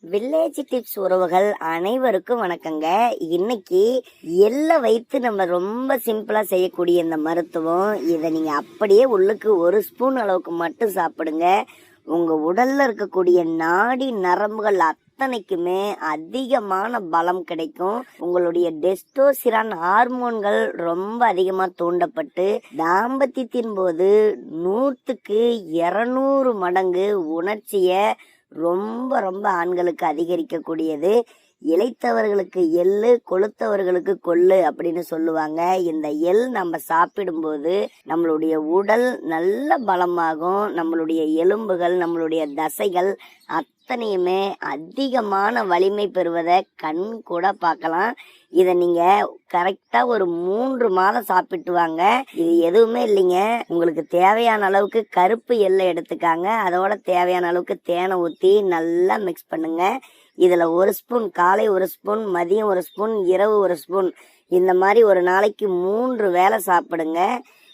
Village tips உறவுகள் அனைவருக்கும் வணக்கங்க. இன்னைக்கு எள்ளை வைத்து நம்ம ரொம்ப சிம்பிளா செய்யக்கூடிய இந்த மருத்துவம், இதை நீங்க அப்படியே உள்ளுக்கு ஒரு ஸ்பூன் அளவுக்கு மட்டும் சாப்பிடுங்க. உங்க உடல்ல இருக்கக்கூடிய நாடி நரம்புகள் அத்தனைக்குமே அதிகமான பலம் கிடைக்கும். உங்களுடைய டெஸ்டோஸ்டிரான் ஹார்மோன்கள் ரொம்ப அதிகமா தூண்டப்பட்டு தாம்பத்தியத்தின் போது 100க்கு 200 மடங்கு உணர்ச்சிய ரொம்ப ரொம்ப ஆண்களுக்கு அதிகரிக்கக்கூடியது. இளைத்தவர்களுக்கு எள்ளு, கொழுத்தவர்களுக்கு கொள்ளு அப்படின்னு சொல்லுவாங்க. இந்த எள் நம்ம சாப்பிடும்போது நம்மளுடைய உடல் நல்ல பலமாகும். நம்மளுடைய எலும்புகள், நம்மளுடைய தசைகள் அத்தனையுமே அதிகமான வலிமை பெறுவதை கண் கூட பார்க்கலாம். இதை நீங்க கரெக்டா ஒரு 3 மாதம் சாப்பிட்டு வாங்க. இது எதுவுமே இல்லைங்க, உங்களுக்கு தேவையான அளவுக்கு கருப்பு எள்ளை எடுத்துக்காங்க. அதோட தேவையான அளவுக்கு தேனை ஊற்றி நல்லா மிக்ஸ் பண்ணுங்க. இதுல 1 ஸ்பூன் காலை, 1 ஸ்பூன் மதியம், 1 ஸ்பூன் இரவு, 1 ஸ்பூன், இந்த மாதிரி ஒரு நாளைக்கு 3 வேளை சாப்பிடுங்க.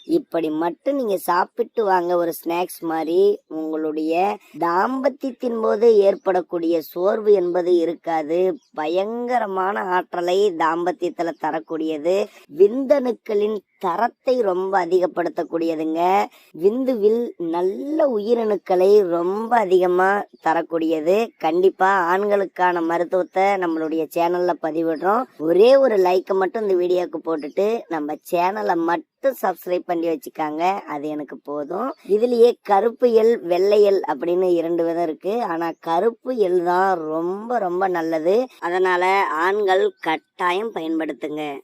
இப்படி மட்டும் நீங்க சாப்பிட்டு வாங்க. ஒரு ஸ்நாக்ஸ் மாதிரி உங்களுடைய தாம்பத்தியத்தின் போது ஏற்படக்கூடிய சோர்வு என்பது இருக்காது. பயங்கரமான ஆற்றலை தாம்பத்தியத்துல தரக்கூடியது. விந்தணுக்களின் தரத்தை ரொம்ப அதிகப்படுத்தக்கூடியதுங்க. விந்துவில் நல்ல உயிரணுக்களை ரொம்ப அதிகமா தரக்கூடியது. கண்டிப்பா ஆண்களுக்கான மருத்துவத்தை நம்மளுடைய சேனல்ல பதிவிடுறோம். ஒரே ஒரு லைக்கை மட்டும் இந்த வீடியோக்கு போட்டுட்டு நம்ம சேனலை மட்டும் சப்ஸ்கிரைப் பண்ணி வச்சுக்காங்க. அது எனக்கு போதும். இதுலயே கருப்பு எள், வெள்ளை எள் அப்படின்னு 2 விதம் இருக்கு. ஆனா கருப்பு எள் தான் ரொம்ப ரொம்ப நல்லது. அதனால ஆண்கள் கட்டாயம் பயன்படுத்துங்க.